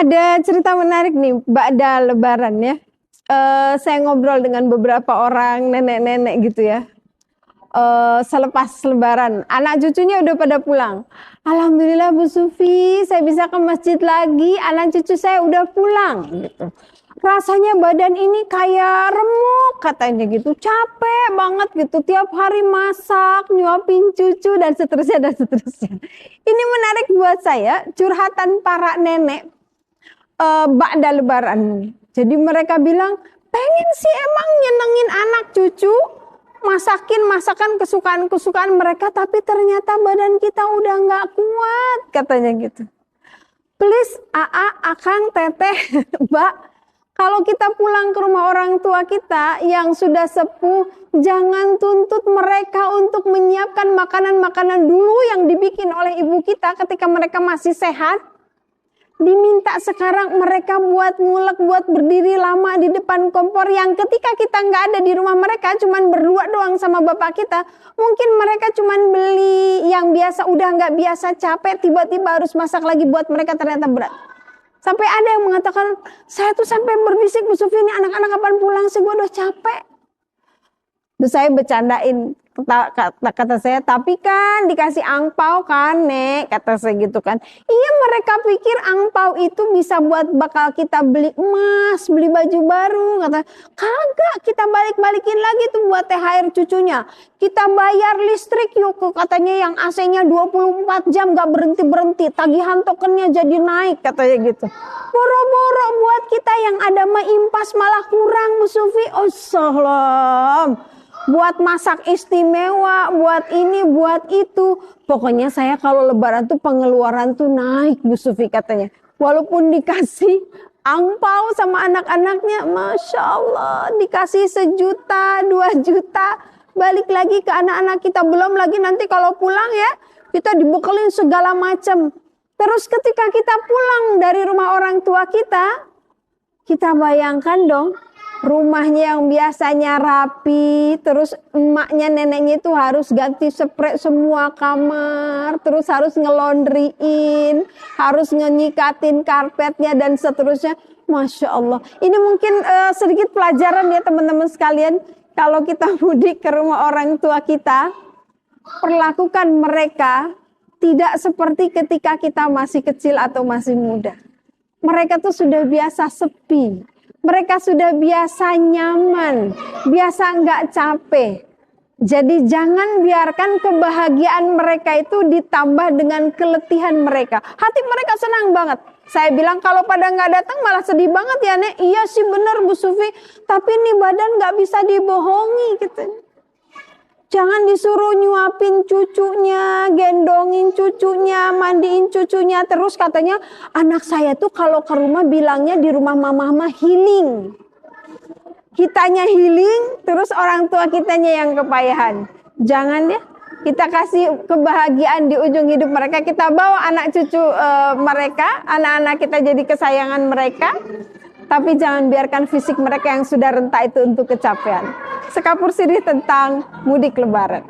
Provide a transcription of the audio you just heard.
Ada cerita menarik nih, ba'da lebaran ya. Saya ngobrol dengan beberapa orang nenek-nenek gitu ya. Selepas lebaran, anak cucunya udah pada pulang. Alhamdulillah Bu Sufi, saya bisa ke masjid lagi, anak cucu saya udah pulang gitu. Rasanya badan ini kayak remuk katanya gitu, capek banget gitu, tiap hari masak, nyuapin cucu dan seterusnya dan seterusnya. Ini menarik buat saya, curhatan para nenek ba'da lebaran. Jadi mereka bilang, pengen sih emang nyenengin anak cucu, masakin masakan kesukaan mereka, tapi ternyata badan kita udah nggak kuat katanya gitu. Please akang, teteh, mbak, kalau kita pulang ke rumah orang tua kita yang sudah sepuh, jangan tuntut mereka untuk menyiapkan makanan-makanan dulu yang dibikin oleh ibu kita ketika mereka masih sehat. Diminta sekarang mereka buat ngulek, buat berdiri lama di depan kompor yang ketika kita nggak ada di rumah mereka, cuman berdua doang sama bapak kita. Mungkin mereka cuman beli yang biasa, udah nggak biasa, capek, tiba-tiba harus masak lagi buat mereka, ternyata berat. Sampai ada yang mengatakan, saya tuh sampai berbisik, Bu Sufi, ini anak-anak kapan pulang sih, gue udah capek. Terus saya bercandain, kata saya, tapi kan dikasih angpau kan Nek, kata saya gitu kan. Iya, mereka pikir angpau itu bisa buat bakal kita beli emas, beli baju baru. Kata, kagak, kita balik-balikin lagi tuh buat THR cucunya. Kita bayar listrik yuk, katanya yang AC-nya 24 jam gak berhenti-berhenti, tagihan tokennya jadi naik, katanya gitu. Boro-boro buat kita yang ada mah impas malah kurang, Bu Sufi. Oh salam. Buat masak istimewa, buat ini, buat itu. Pokoknya saya kalau lebaran tuh pengeluaran tuh naik, Bu Sufi katanya. Walaupun dikasih angpau sama anak-anaknya, Masya Allah, dikasih 1 juta, 2 juta, balik lagi ke anak-anak kita. Belum lagi nanti kalau pulang ya, kita dibekelin segala macam. Terus ketika kita pulang dari rumah orang tua kita bayangkan dong, rumahnya yang biasanya rapi, terus emaknya, neneknya itu harus ganti spray semua kamar, terus harus ngelondriin, harus ngenyikatin karpetnya dan seterusnya. Masya Allah. Ini mungkin sedikit pelajaran ya teman-teman sekalian. Kalau kita mudik ke rumah orang tua kita, perlakukan mereka tidak seperti ketika kita masih kecil atau masih muda. Mereka tuh sudah biasa sepi. Mereka sudah biasa nyaman, biasa nggak capek. Jadi jangan biarkan kebahagiaan mereka itu ditambah dengan keletihan mereka. Hati mereka senang banget. Saya bilang kalau pada nggak datang malah sedih banget ya Nek. Iya sih benar Bu Sufi, tapi nih badan nggak bisa dibohongi gitu. Jangan disuruh nyuapin cucunya, gendongin cucunya, mandiin cucunya. Terus katanya anak saya tuh kalau ke rumah bilangnya di rumah mama healing. Kitanya healing, terus orang tua kitanya yang kepayahan. Jangan ya, kita kasih kebahagiaan di ujung hidup mereka. Kita bawa anak cucu mereka, anak-anak kita jadi kesayangan mereka. Tapi jangan biarkan fisik mereka yang sudah renta itu untuk kecapean. Sekapur sirih tentang mudik lebaran.